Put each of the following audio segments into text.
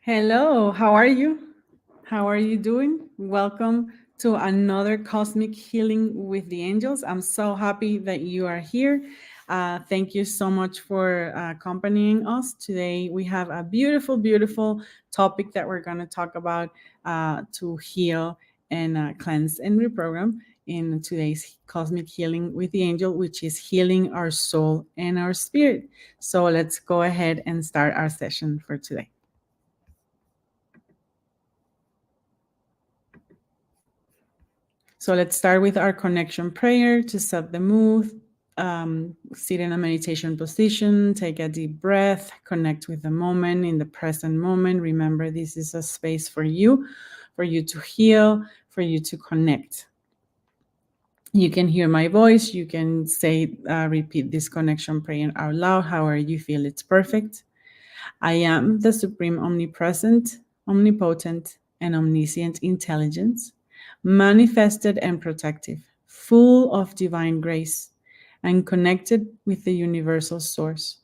Hello, how are you? How are you doing? Welcome to another Cosmic Healing with the Angels. I'm so happy that you are here. Thank you so much for accompanying us. Today, we have a beautiful, beautiful topic that we're going to talk about to heal and cleanse and reprogram in today's Cosmic Healing with the Angel, which is healing our soul and our spirit. So, let's go ahead and start our session for today. So let's start with our connection prayer to set the mood. Sit in a meditation position, take a deep breath, connect with the moment in the present moment. Remember, this is a space for you to heal, for you to connect. You can hear my voice. You can repeat this connection prayer out loud, however you feel it's perfect. I am the supreme omnipresent, omnipotent, and omniscient intelligence, manifested and protective, full of divine grace, and connected with the universal source,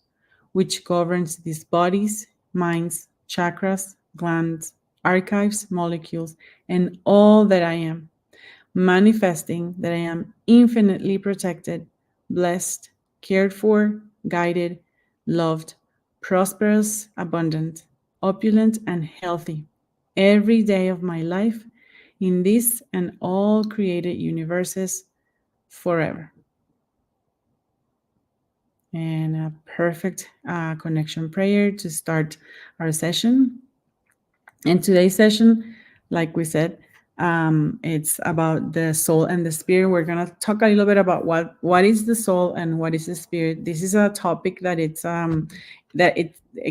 which governs these bodies, minds, chakras, glands, archives, molecules, and all that I am, manifesting that I am infinitely protected, blessed, cared for, guided, loved, prosperous, abundant, opulent, and healthy every day of my life in this and all created universes forever. And a perfect connection prayer to start our session. In today's session, like we said, it's about the soul and the spirit. We're gonna talk a little bit about what is the soul and what is the spirit. This is a topic that it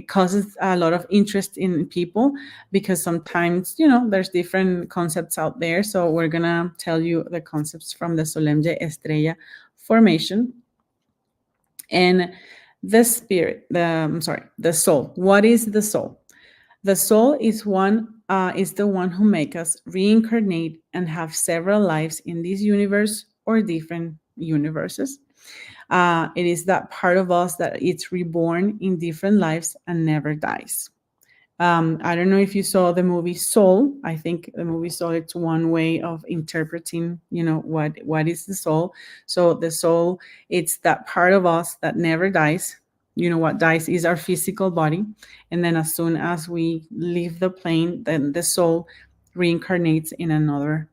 causes a lot of interest in people because sometimes there's different concepts out there. So we're gonna tell you the concepts from the Solemne Estrella formation and the spirit. The soul. What is the soul? The soul is the one who makes us reincarnate and have several lives in this universe or different universes. It is that part of us that it's reborn in different lives and never dies. I don't know if you saw the movie Soul. I think the movie Soul, it's one way of interpreting, what is the soul. So the soul, it's that part of us that never dies. What dies is our physical body. And then as soon as we leave the plane, then the soul reincarnates in another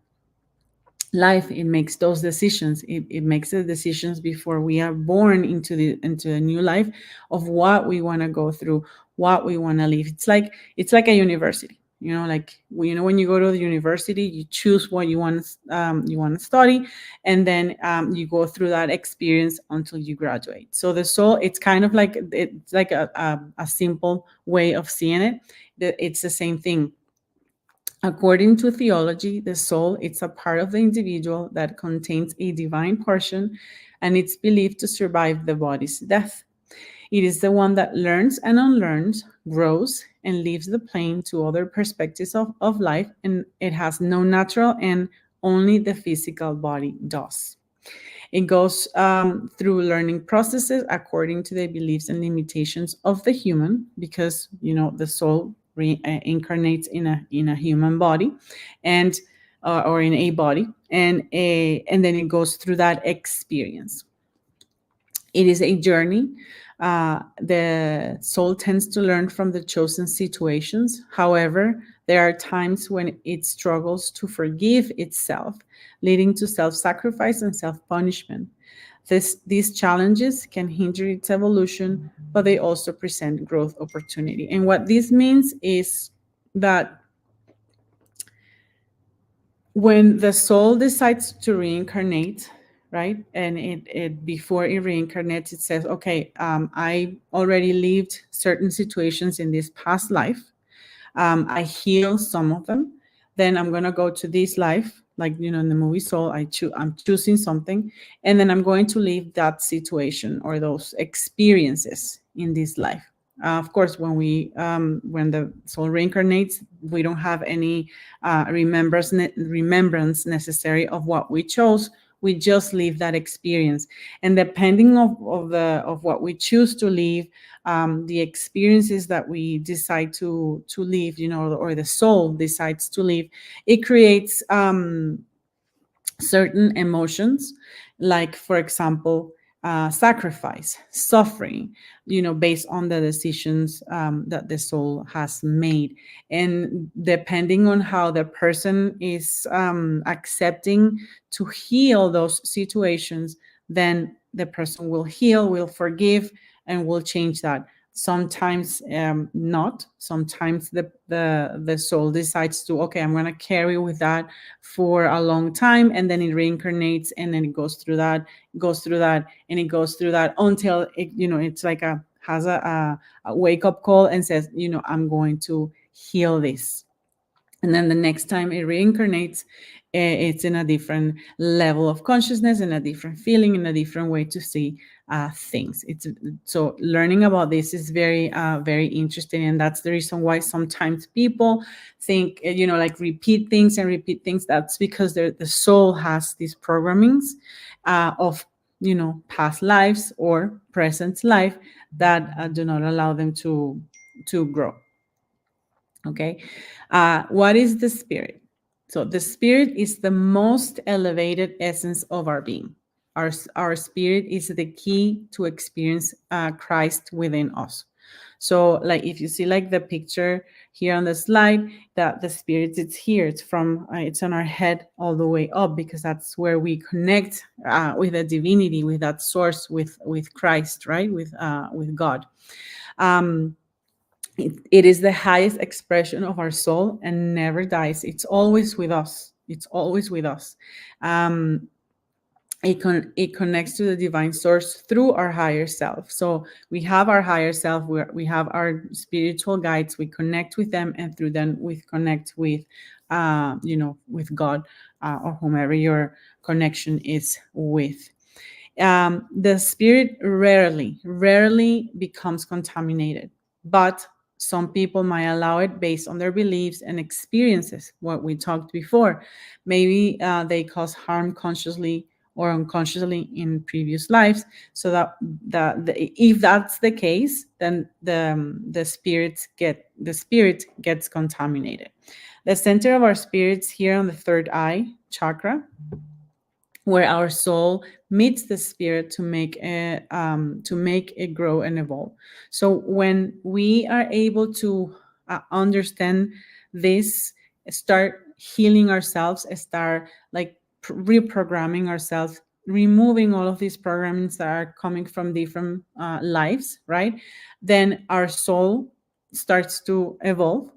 life. It makes those decisions. It makes the decisions before we are born into a new life of what we want to go through, what we want to live. It's like a university. When you go to the university, you choose what you want to study, and then you go through that experience until you graduate. So the soul, it's kind of like a simple way of seeing it. It's the same thing. According to theology, the soul is a part of the individual that contains a divine portion, and it's believed to survive the body's death. It is the one that learns and unlearns, grows, and leaves the plane to other perspectives of life, and it has no natural end, only the physical body does. It goes through learning processes according to the beliefs and limitations of the human, because the soul reincarnates in a human body, and or in a body, and then it goes through that experience. It is a journey. The soul tends to learn from the chosen situations. However, there are times when it struggles to forgive itself, leading to self-sacrifice and self-punishment. These challenges can hinder its evolution, but they also present growth opportunity. And what this means is that when the soul decides to reincarnate, right, and it before it reincarnates, it says, okay, I already lived certain situations in this past life. I heal some of them. Then I'm gonna go to this life, like in the movie Soul. I'm choosing something, and then I'm going to leave that situation or those experiences in this life. Of course, when the soul reincarnates, we don't have any remembrance necessary of what we chose. we just live that experience. And depending of what we choose to live, the experiences that we decide to live, or the soul decides to live, it creates certain emotions, like, for example, sacrifice, suffering, based on the decisions that the soul has made. And depending on how the person is accepting to heal those situations, then the person will heal, will forgive, and will change that. Sometimes not. Sometimes the soul decides to, okay, I'm going to carry with that for a long time, and then it reincarnates, and then it goes through that, and it goes through that until it's like has a wake up call and says, I'm going to heal this. And then the next time it reincarnates, it's in a different level of consciousness, and a different feeling, and a different way to see things. It's so learning about this is very very interesting, and that's the reason why sometimes people think, like, repeat things and repeat things. That's because the soul has these programmings of past lives or present life that do not allow them to grow. Okay. What is the spirit? So the spirit is the most elevated essence of our being. Our spirit is the key to experience Christ within us. So, like, if you see, like, the picture here on the slide, that the spirit, it's here, it's on our head all the way up, because that's where we connect with the divinity, with that source, with Christ, right? With God. It is the highest expression of our soul and never dies. It's always with us. It's always with us. It connects to the divine source through our higher self. So we have our higher self, we have our spiritual guides, we connect with them, and through them we connect with with God, or whomever your connection is with. The spirit rarely becomes contaminated, but some people might allow it based on their beliefs and experiences, what we talked before. Maybe they cause harm consciously or unconsciously in previous lives. So if that's the case, then the spirit gets contaminated. The center of our spirits here on the third eye chakra, where our soul meets the spirit to make it grow and evolve. So when we are able to understand this, start healing ourselves, start, like, reprogramming ourselves, removing all of these programmings that are coming from different lives, right? Then our soul starts to evolve,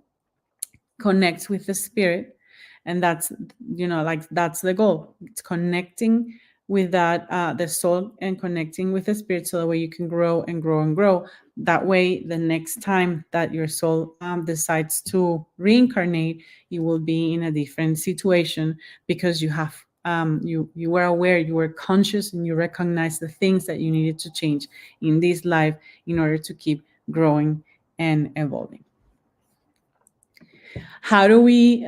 connects with the spirit, and that's, like, that's the goal. It's connecting with that the soul, and connecting with the spirit, so that way you can grow and grow and grow. That way, the next time that your soul decides to reincarnate, you will be in a different situation, because you have you were aware, you were conscious, and you recognize the things that you needed to change in this life in order to keep growing and evolving. How do we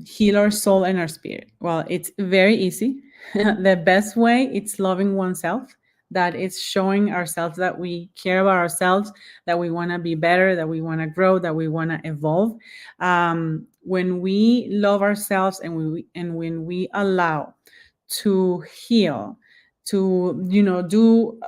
heal our soul and our spirit? Well, it's very easy. The best way, it's loving oneself. That is showing ourselves that we care about ourselves, that we want to be better, that we want to grow, that we want to evolve. When we love ourselves, and when we allow to heal, to do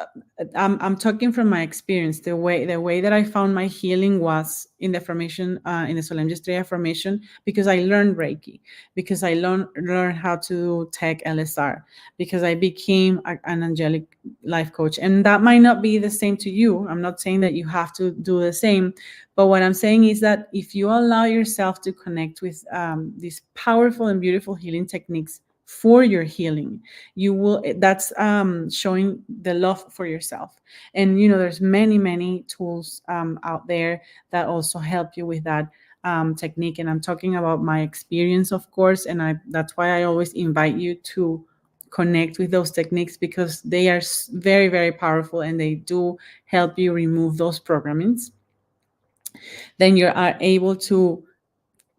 I'm talking from my experience. The way that I found my healing was in the formation, in the Solemn Estrella formation, because I learned Reiki, because I learned how to do TEC-LSR, because I became an angelic life coach. And that might not be the same to you. I'm not saying that you have to do the same, but what I'm saying is that if you allow yourself to connect with these powerful and beautiful healing techniques for your healing, you will that's showing the love for yourself. And there's many tools out there that also help you with that technique. And I'm talking about my experience, of course, and that's why I always invite you to connect with those techniques, because they are very, very powerful, and they do help you remove those programmings. Then you are able to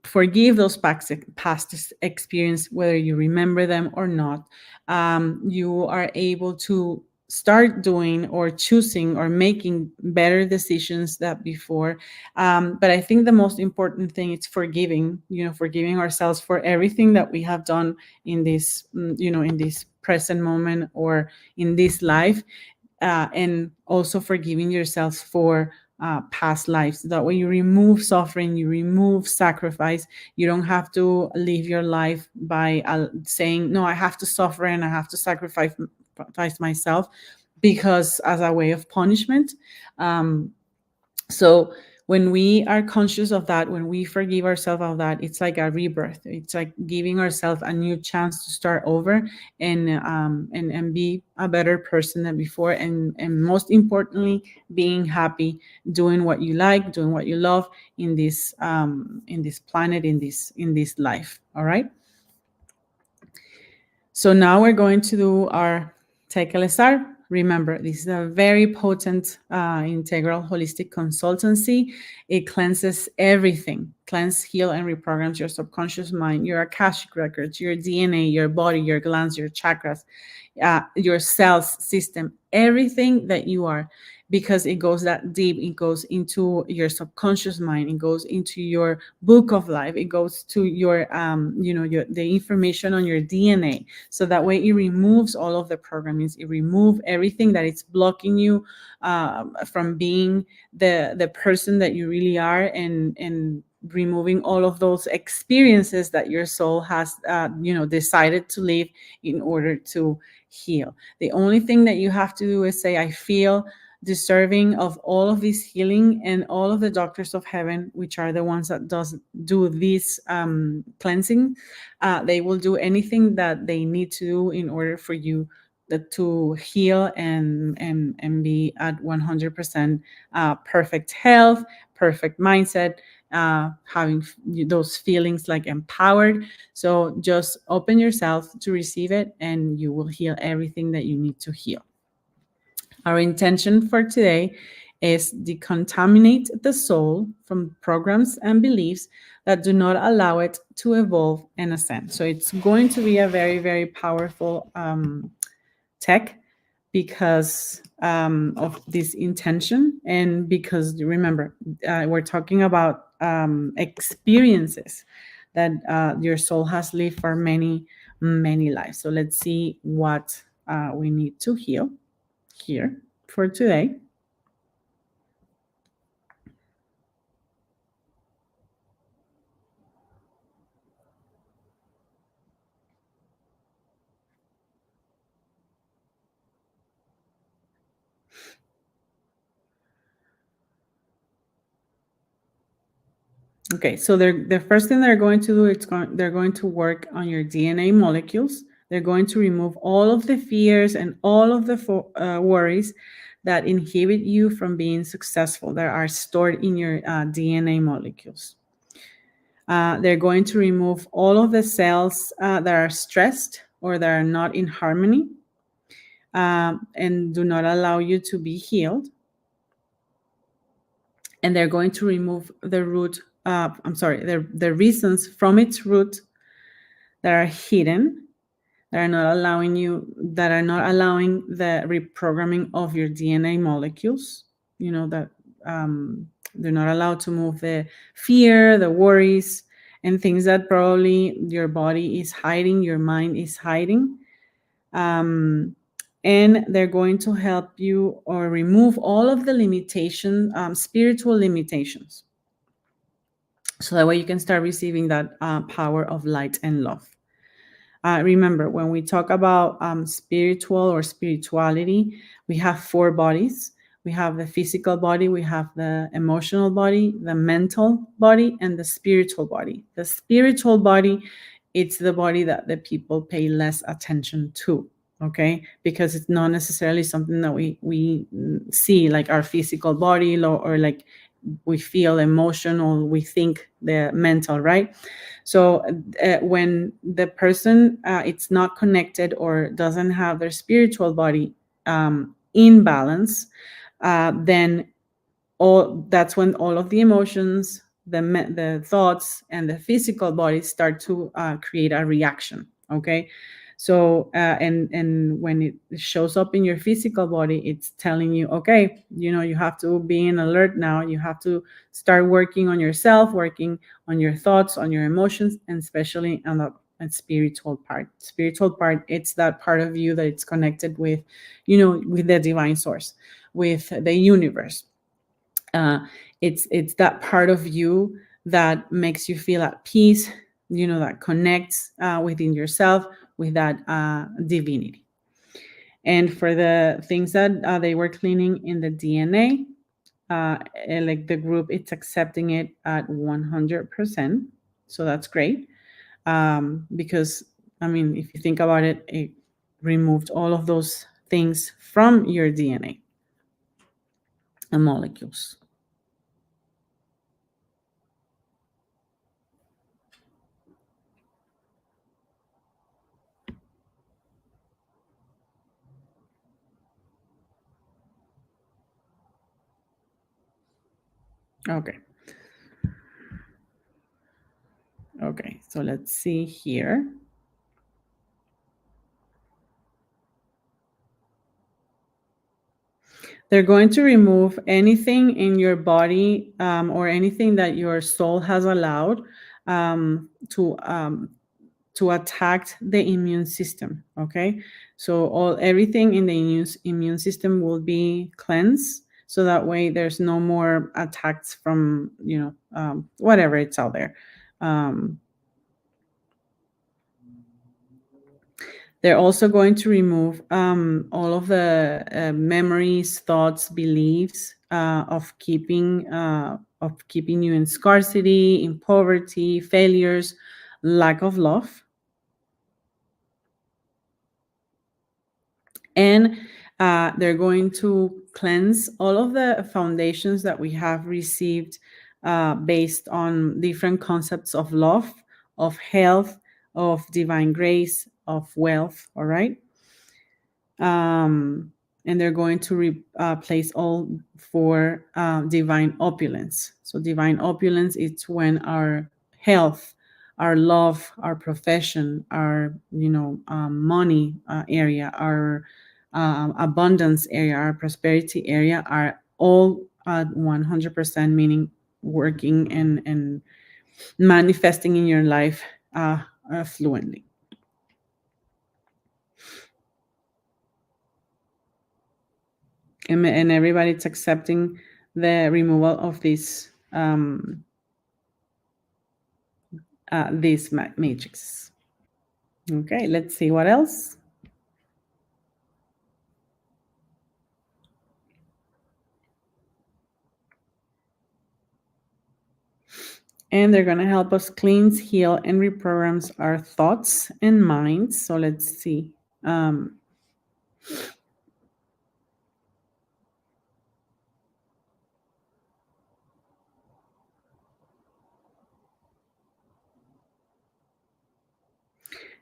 forgive those past experience, whether you remember them or not. You are able to start doing or choosing or making better decisions than before. But I think the most important thing is forgiving, forgiving ourselves for everything that we have done in this, in this present moment or in this life, and also forgiving yourself for past lives. That way, you remove suffering, you remove sacrifice. You don't have to live your life by saying, "No, I have to suffer and I have to sacrifice myself," because as a way of punishment. So when we are conscious of that, when we forgive ourselves of that, it's like a rebirth. It's like giving ourselves a new chance to start over and be a better person than before, and most importantly, being happy, doing what you like, doing what you love in this planet, in this life. All right. So now we're going to do our TEC-LSR. Remember, this is a very potent integral holistic consultancy. It cleanses everything. Cleanse, heal, and reprograms your subconscious mind, your Akashic records, your DNA, your body, your glands, your chakras, your cells, system, everything that you are, because it goes that deep. It goes into your subconscious mind. It goes into your book of life. It goes to your, the information on your DNA. So that way, it removes all of the programmings. It removes everything that is blocking you from being the person that you really are, and removing all of those experiences that your soul has, decided to live in order to heal. The only thing that you have to do is say, I feel deserving of all of this healing, and all of the doctors of heaven, which are the ones that do this cleansing, they will do anything that they need to do in order for you to heal and be at 100% perfect health, perfect mindset, having those feelings like empowered. So just open yourself to receive it, and you will heal everything that you need to heal. Our intention for today is decontaminate the soul from programs and beliefs that do not allow it to evolve and ascend. So it's going to be a very, very powerful tech, because of this intention, and because, remember, we're talking about experiences that your soul has lived for many, many lives. So let's see what we need to heal here for today. Okay, so the first thing they're going to do is they're going to work on your DNA molecules. They're going to remove all of the fears and all of the worries that inhibit you from being successful, that are stored in your DNA molecules. They're going to remove all of the cells that are stressed or that are not in harmony, and do not allow you to be healed. And they're going to remove the root, the reasons from its root that are hidden, that are not allowing the reprogramming of your DNA molecules. That they're not allowed to move the fear, the worries, and things that probably your body is hiding, your mind is hiding. And they're going to help you or remove all of the limitations, spiritual limitations. So that way you can start receiving that power of light and love. Remember, when we talk about spiritual or spirituality, we have 4 bodies. We have the physical body, we have the emotional body, the mental body, and the spiritual body. The spiritual body, it's the body that the people pay less attention to. Okay, because it's not necessarily something that we see like our physical body, or like we feel emotional, we think the mental, right? So when the person it's not connected or doesn't have their spiritual body in balance, then that's when all of the emotions, the thoughts and the physical body start to create a reaction. Okay, so and when it shows up in your physical body, it's telling you, okay, you have to be in alert now. You have to start working on yourself, working on your thoughts, on your emotions, and especially on the spiritual part. Spiritual part, it's that part of you that it's connected with, with the divine source, with the universe. uh, it's that part of you that makes you feel at peace, that connects within yourself with that divinity. And for the things that they were cleaning in the DNA, like the group, it's accepting it at 100%. So that's great, because I mean, if you think about it, it removed all of those things from your DNA and molecules. Okay. Okay, so let's see here. They're going to remove anything in your body, or anything that your soul has allowed to attack the immune system. Okay, so everything in the immune system will be cleansed, so that way there's no more attacks from whatever it's out there. Um, They're also going to remove all of the memories, thoughts, beliefs of keeping you in scarcity, in poverty, failures, lack of love. And they're going to cleanse all of the foundations that we have received based on different concepts of love, of health, of divine grace, of wealth. All right. um, and they're going to replace all for divine opulence. So divine opulence, it's when our health, our love, our profession, our money area, our abundance area, our prosperity area are all at 100%, meaning working and manifesting in your life fluently. And everybody's accepting the removal of this matrix. Okay, let's see what else. And they're going to help us cleanse, heal, and reprograms our thoughts and minds. So let's see.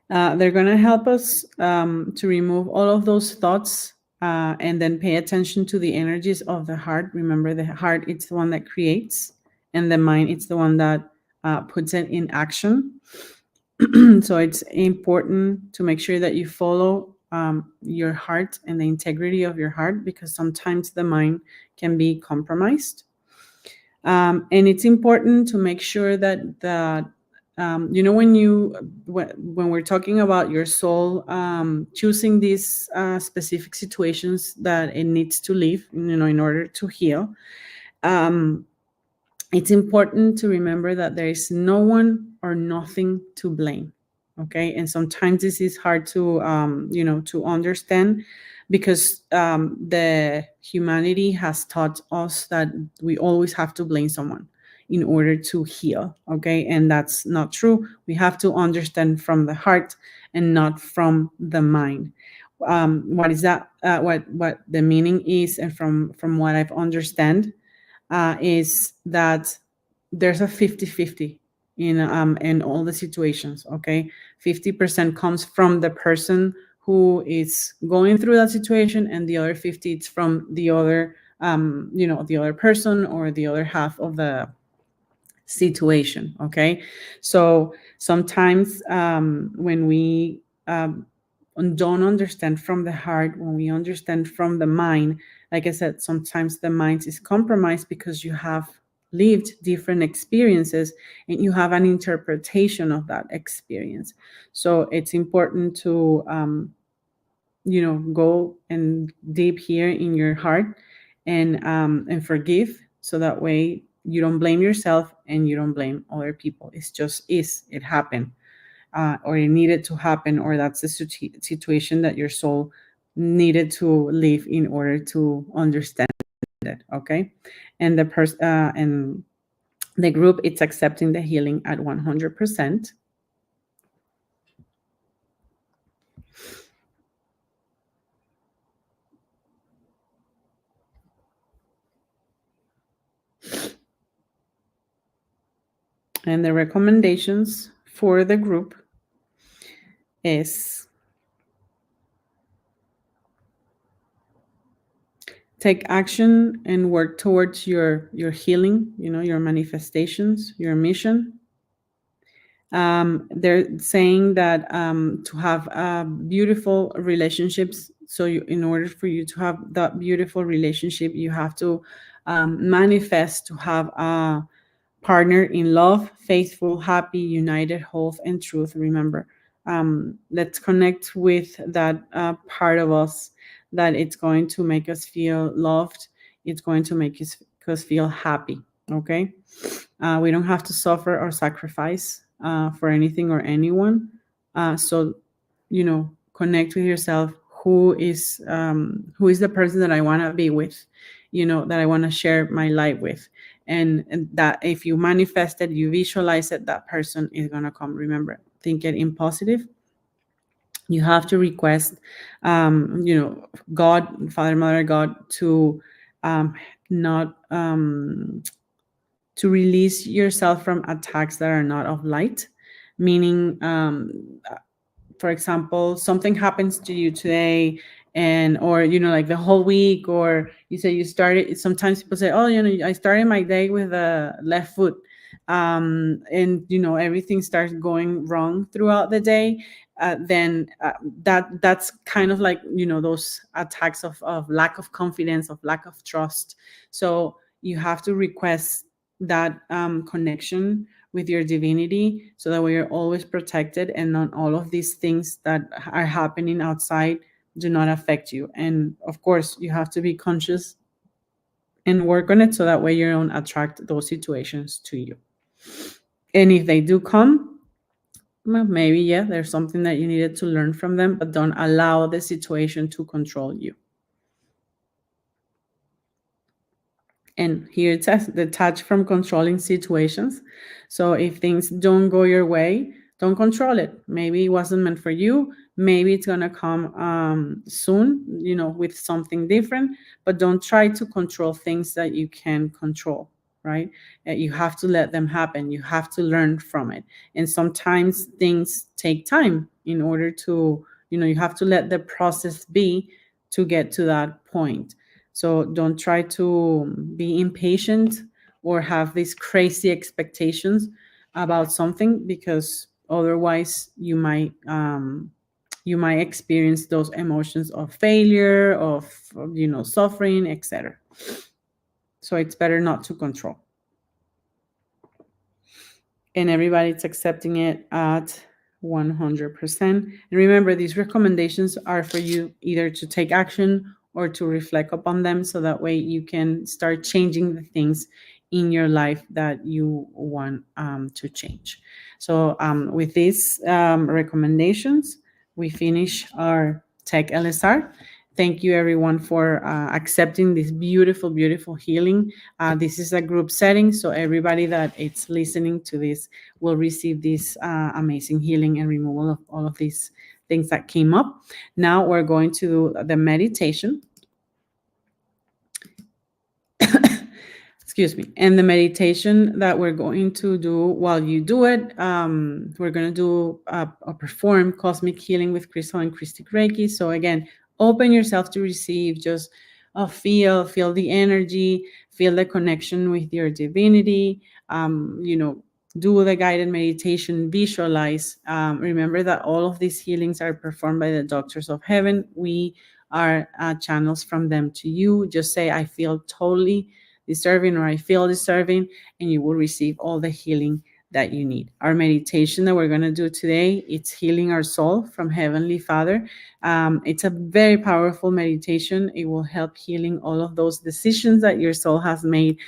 They're going to help us to remove all of those thoughts and then pay attention to the energies of the heart. Remember, the heart, it's the one that creates, and the mind, it's the one that puts it in action. So it's important to make sure that you follow your heart and the integrity of your heart, because sometimes the mind can be compromised. And it's important to make sure that when we're talking about your soul choosing these specific situations that it needs to live, in order to heal, it's important to remember that there is no one or nothing to blame. Okay, and sometimes this is hard to to understand, because the humanity has taught us that we always have to blame someone in order to heal. Okay, and that's not true. We have to understand from the heart and not from the mind. What is that? What the meaning is, and from what I've understand, is that there's a 50-50 in all the situations. Okay, 50% comes from the person who is going through that situation, and the other 50 it's from the other the other person, or the other half of the situation. Okay, so sometimes when we don't understand from the heart, when we understand from the mind, like I said, sometimes the mind is compromised because you have lived different experiences and you have an interpretation of that experience. So it's important to go and deep here in your heart and forgive, so that way you don't blame yourself and you don't blame other people. It's just it happened, or it needed to happen, or that's the situation that your soul needed to live in order to understand it. Okay, and the person and the group, it's accepting the healing at 100%. And the recommendations for the group is: take action and work towards your healing, your manifestations, your mission. They're saying that to have beautiful relationships, so in order for you to have that beautiful relationship, you have to manifest to have a partner in love, faithful, happy, united, whole, and truth. Remember, let's connect with that part of us that it's going to make us feel loved. It's going to make us feel happy. Okay, we don't have to suffer or sacrifice for anything or anyone. So, connect with yourself. Who is the person that I want to be with? That I want to share my life with, and that if you manifest it, you visualize it, that person is gonna come. Remember, think it in positive. You have to request, God, Father, Mother, God, to not to release yourself from attacks that are not of light, meaning for example, something happens to you today, and or like the whole week, or you say you started, sometimes people say, oh, I started my day with a left foot, and everything starts going wrong throughout the day. Then that's kind of like those attacks of lack of confidence, of lack of trust. So you have to request that connection with your divinity, so that way you're always protected, and not all of these things that are happening outside do not affect you. And of course, you have to be conscious and work on it, so that way you don't attract those situations to you. And if they do come, well, maybe, yeah, there's something that you needed to learn from them, but don't allow the situation to control you. And here it says, detach from controlling situations. So if things don't go your way, don't control it. Maybe it wasn't meant for you. Maybe it's going to come soon, with something different. But don't try to control things that you can control, right? You have to let them happen. You have to learn from it. And sometimes things take time in order to, you have to let the process be to get to that point. So don't try to be impatient or have these crazy expectations about something, because otherwise you might experience those emotions of failure, of suffering, etc. So it's better not to control. And everybody's accepting it at 100%. And remember, these recommendations are for you either to take action or to reflect upon them, so that way you can start changing the things in your life that you want to change. So with these recommendations, we finish our TEC-LSR. Thank you, everyone, for accepting this beautiful, beautiful healing. This is a group setting, so everybody that is listening to this will receive this amazing healing and removal of all of these things that came up. Now we're going to do the meditation. Excuse me. And the meditation that we're going to do while you do it, we're going to do or perform cosmic healing with Crystal and Christic Reiki. So again, open yourself to receive. Just feel the energy, feel the connection with your divinity, you know, do the guided meditation, visualize. Remember that all of these healings are performed by the doctors of heaven. We are channels from them to you. Just say, I feel totally deserving, or I feel deserving, and you will receive all the healing that you need. Our meditation that we're going to do today, it's healing our soul from Heavenly Father. It's a very powerful meditation. It will help healing all of those decisions that your soul has made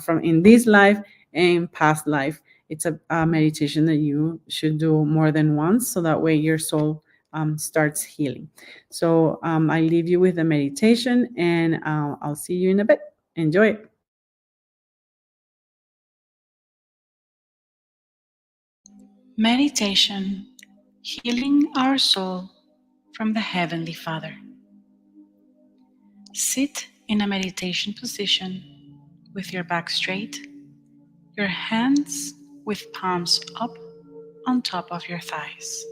from in this life and past life. It's a meditation that you should do more than once, so that way your soul starts healing. So I leave you with the meditation, and I'll see you in a bit. Enjoy it. Meditation, healing our soul from the Heavenly Father. Sit in a meditation position with your back straight, your hands with palms up on top of your thighs.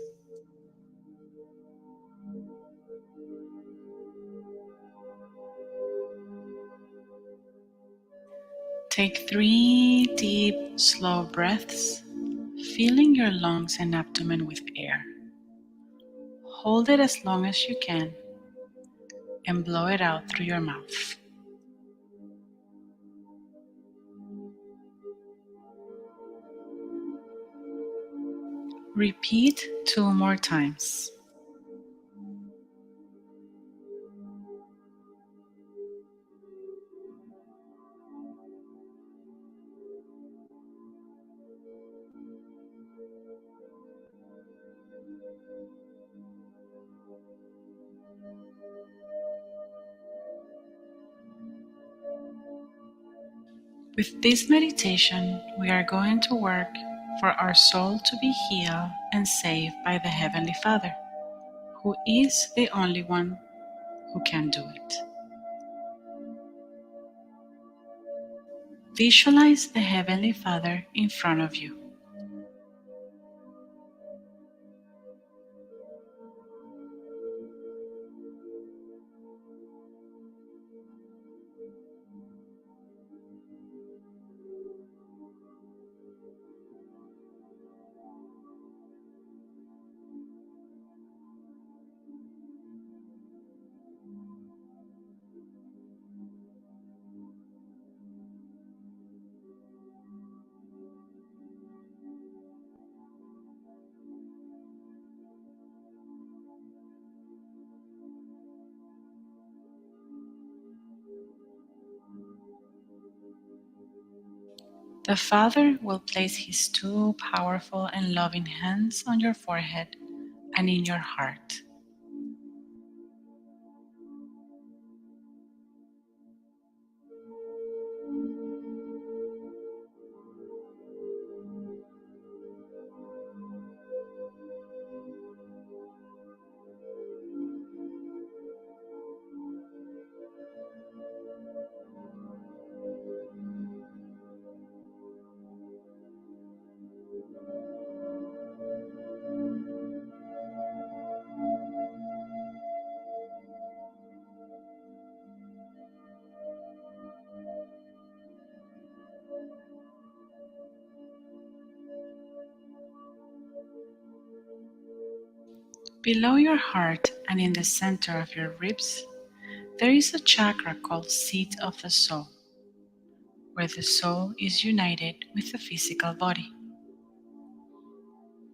Take 3 deep, slow breaths, filling your lungs and abdomen with air. Hold it as long as you can and blow it out through your mouth. Repeat 2 more times. With this meditation, we are going to work for our soul to be healed and saved by the Heavenly Father, who is the only one who can do it. Visualize the Heavenly Father in front of you. The Father will place His 2 powerful and loving hands on your forehead and in your heart. Below your heart and in the center of your ribs, there is a chakra called Seat of the Soul, where the soul is united with the physical body.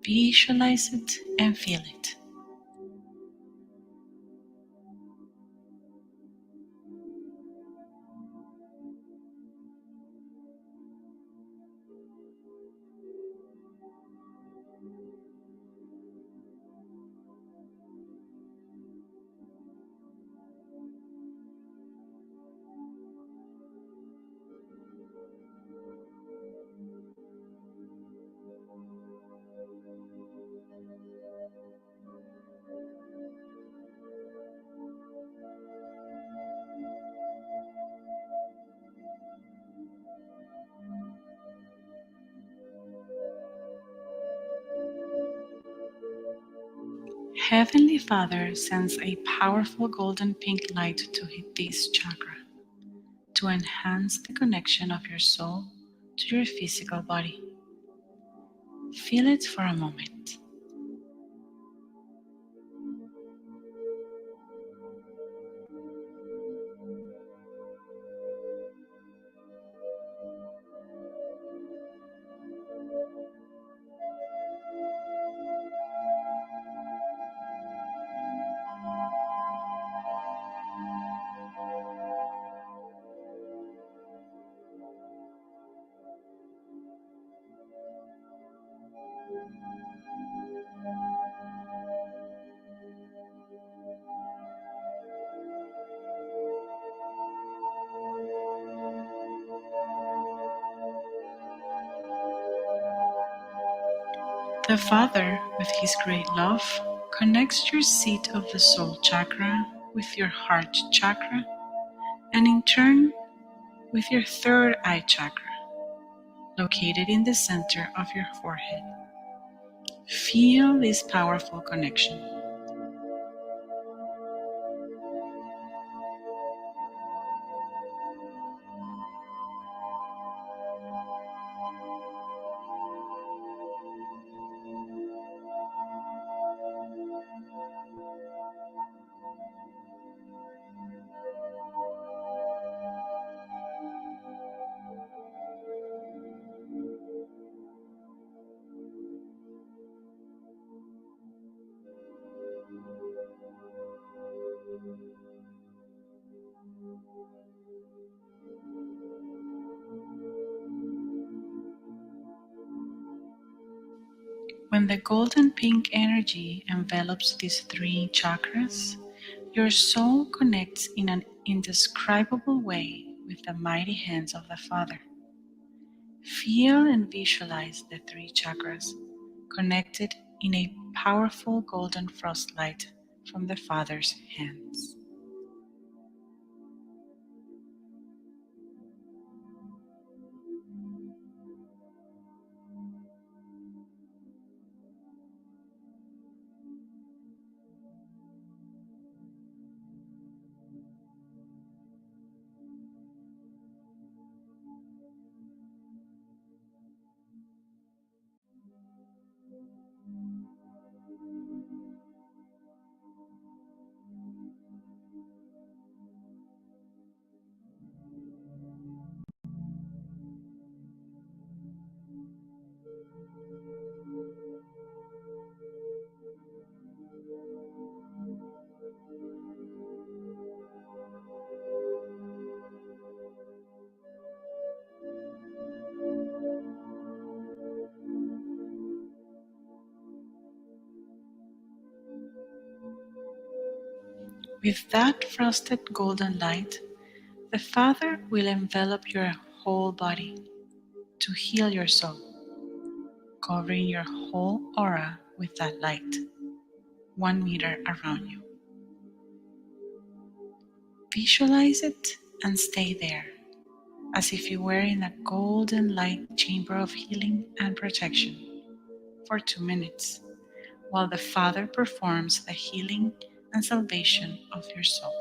Visualize it and feel it. Heavenly Father sends a powerful golden pink light to hit this chakra, to to enhance the connection of your soul to your physical body. Feel it for a moment. The Father, with His great love, connects your seat of the soul chakra with your heart chakra, and in turn with your third eye chakra, located in the center of your forehead. Feel this powerful connection. When the golden pink energy envelops these three chakras, your soul connects in an indescribable way with the mighty hands of the Father. Feel and visualize the three chakras connected in a powerful golden frostlight from the Father's hands. With that frosted golden light, the Father will envelop your whole body to heal your soul, covering your whole aura with that light, 1 meter around you. Visualize it and stay there, as if you were in a golden light chamber of healing and protection for 2 minutes, while the Father performs the healing and salvation of your soul.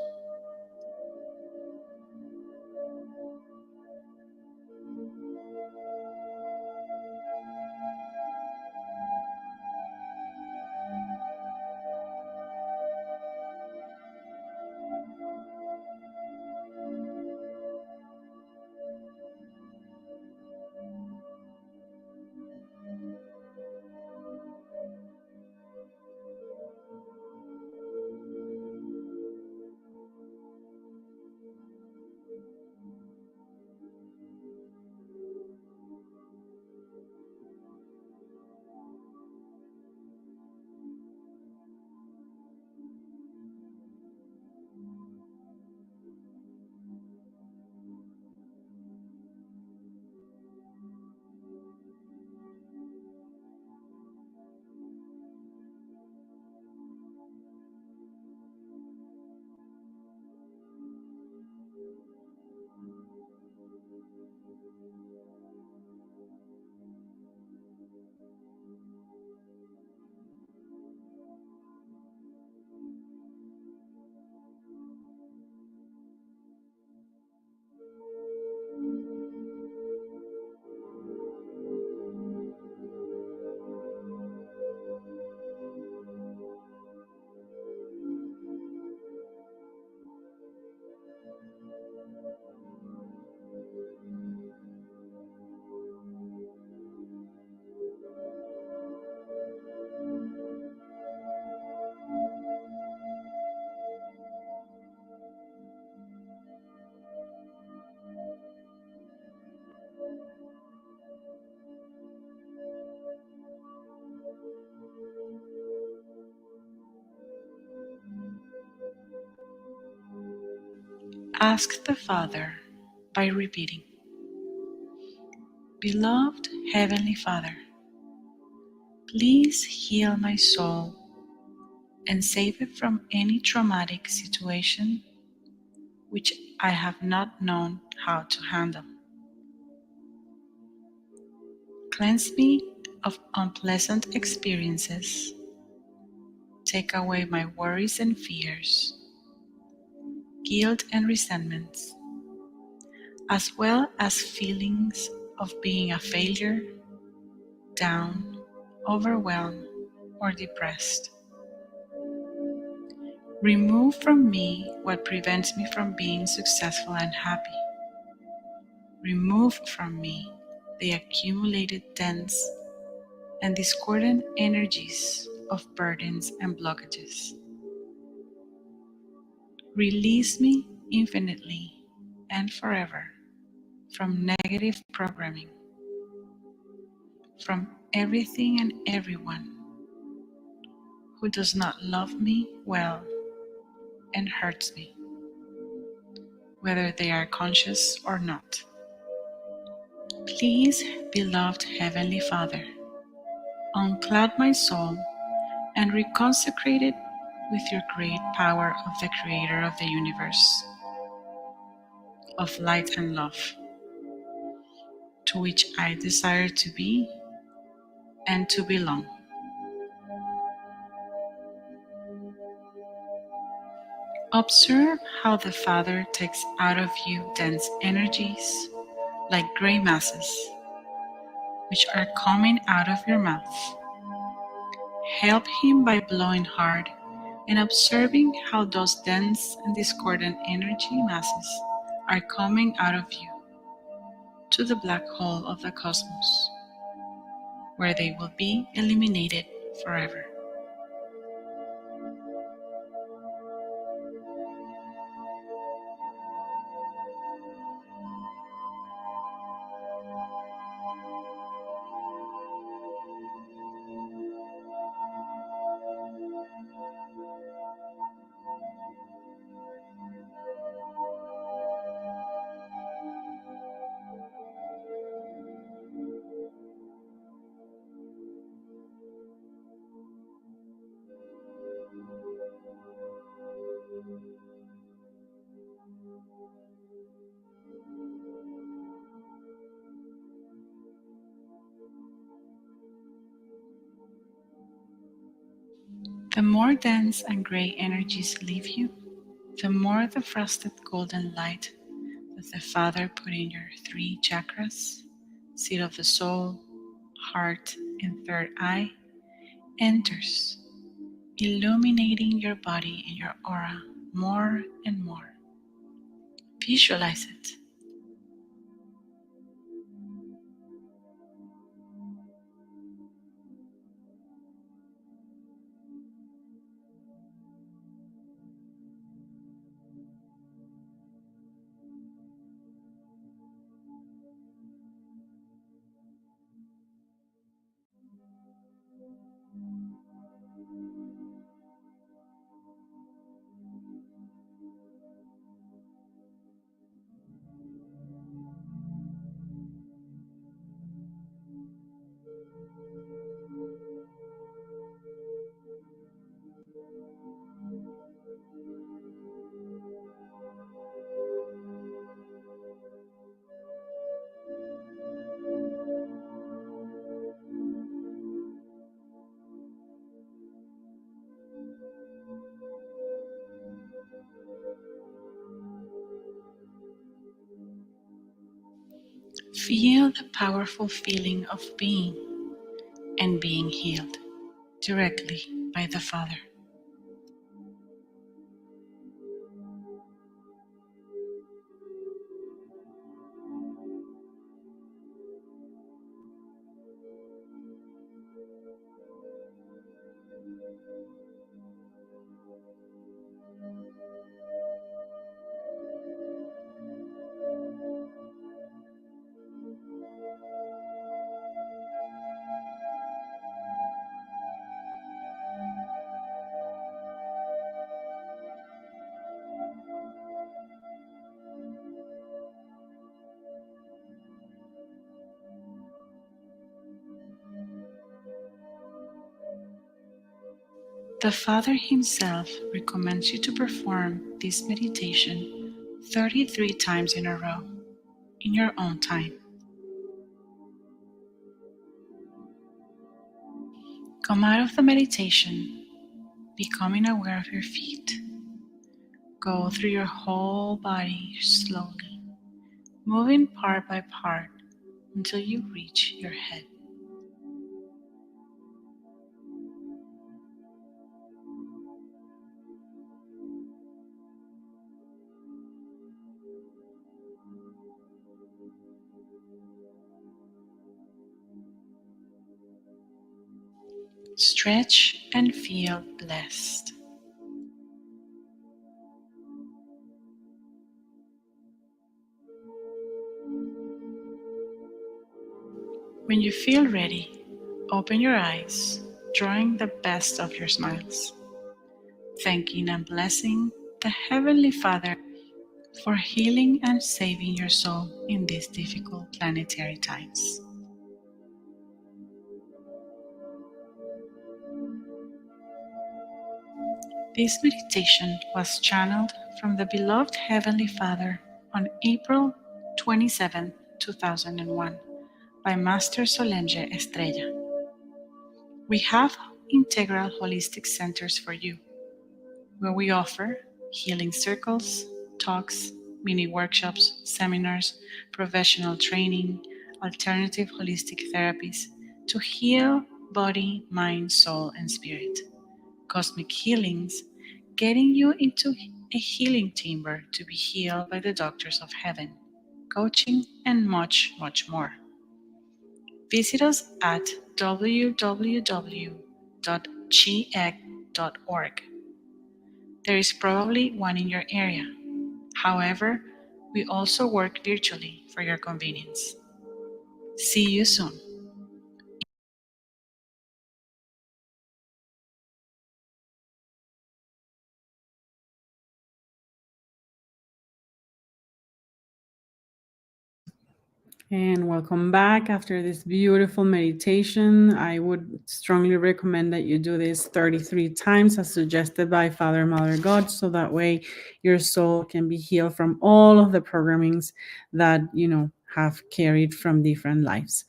Ask the Father by repeating, Beloved Heavenly Father, please heal my soul and save it from any traumatic situation which I have not known how to handle. Cleanse me of unpleasant experiences. Take away my worries and fears, guilt and resentments, as well as feelings of being a failure, down, overwhelmed, or depressed. Remove from me what prevents me from being successful and happy. Remove from me the accumulated dense and discordant energies of burdens and blockages. Release me infinitely and forever from negative programming, from everything and everyone who does not love me well and hurts me, whether they are conscious or not. Please, beloved Heavenly Father, uncloud my soul and reconsecrate it with your great power of the Creator of the universe, of light and love, to which I desire to be and to belong. Observe how the Father takes out of you dense energies like gray masses, which are coming out of your mouth. Help Him by blowing hard and observing how those dense and discordant energy masses are coming out of you to the black hole of the cosmos, where they will be eliminated forever. The more dense and gray energies leave you, the more the frosted golden light that the Father put in your three chakras, seat of the soul, heart, and third eye, enters, illuminating your body and your aura more and more. Visualize it. Feel the powerful feeling of being and being healed directly by the Father. The Father Himself recommends you to perform this meditation 33 times in a row in your own time. Come out of the meditation, becoming aware of your feet. Go through your whole body slowly, moving part by part until you reach your head. Stretch and feel blessed. When you feel ready, open your eyes, drawing the best of your smiles, thanking and blessing the Heavenly Father for healing and saving your soul in these difficult planetary times. This meditation was channeled from the beloved Heavenly Father on April 27, 2001 by Master Solange Estrella. We have integral holistic centers for you, where we offer healing circles, talks, mini workshops, seminars, professional training, alternative holistic therapies to heal body, mind, soul, and spirit. Cosmic healings, getting you into a healing chamber to be healed by the doctors of heaven, coaching, and much, much more. Visit us at www.chiec.org. There is probably one in your area. However, we also work virtually for your convenience. See you soon. And welcome back after this beautiful meditation. I would strongly recommend that you do this 33 times as suggested by Father, Mother, God, so that way your soul can be healed from all of the programmings that, have carried from different lives.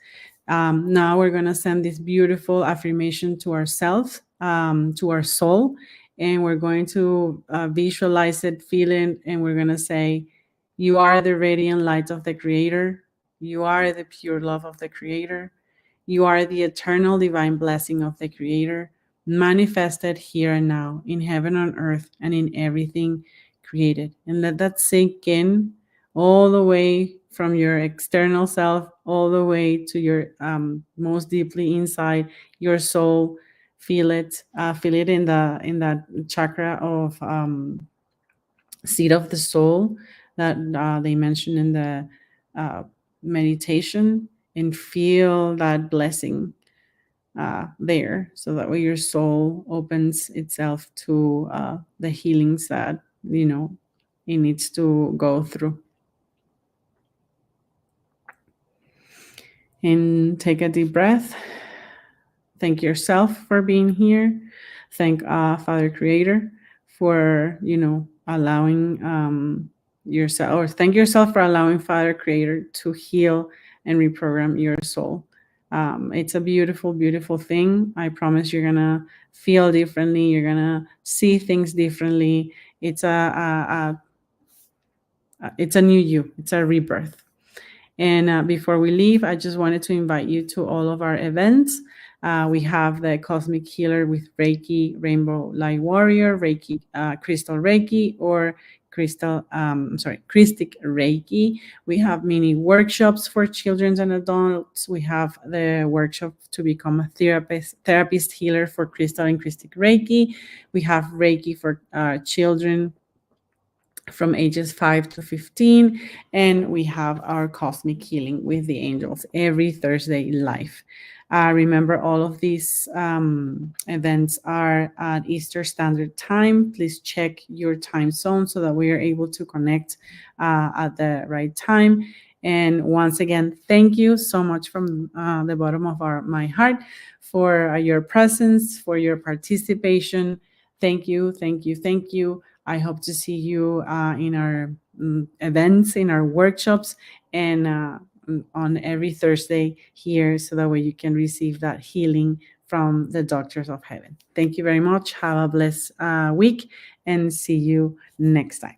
Now we're going to send this beautiful affirmation to ourselves, to our soul, and we're going to visualize it, feel it, and we're going to say, you are the radiant light of the Creator. You are the pure love of the Creator. You are the eternal divine blessing of the Creator, manifested here and now, in heaven on earth, and in everything created. And let that sink in all the way from your external self, all the way to your most deeply inside your soul. Feel it in that chakra of seat of the soul that they mentioned in the uh, meditation, and feel that blessing there, so that way your soul opens itself to the healings that it needs to go through. And take a deep breath. Thank yourself for being here. Thank Father Creator for allowing yourself, or thank yourself for allowing Father Creator to heal and reprogram your soul. It's a beautiful, beautiful thing. I promise you're gonna feel differently. You're gonna see things differently. It's a new you. It's a rebirth. And before we leave, I just wanted to invite you to all of our events. We have the Cosmic Healer with Reiki, Rainbow Light Warrior, Reiki, Crystal Reiki, or Christic Reiki. We have mini workshops for children and adults. We have the workshop to become a therapist healer for Crystal and Christic Reiki. We have Reiki for children from ages 5 to 15, and we have our cosmic healing with the angels every Thursday live. Remember, all of these events are at Eastern Standard Time. Please check your time zone so that we are able to connect at the right time. And once again, thank you so much from the bottom of my heart for your presence, for your participation. Thank you, thank you, thank you. I hope to see you in our events, in our workshops, and on every Thursday here, so that way you can receive that healing from the doctors of heaven. Thank you very much. Have a blessed week, and see you next time.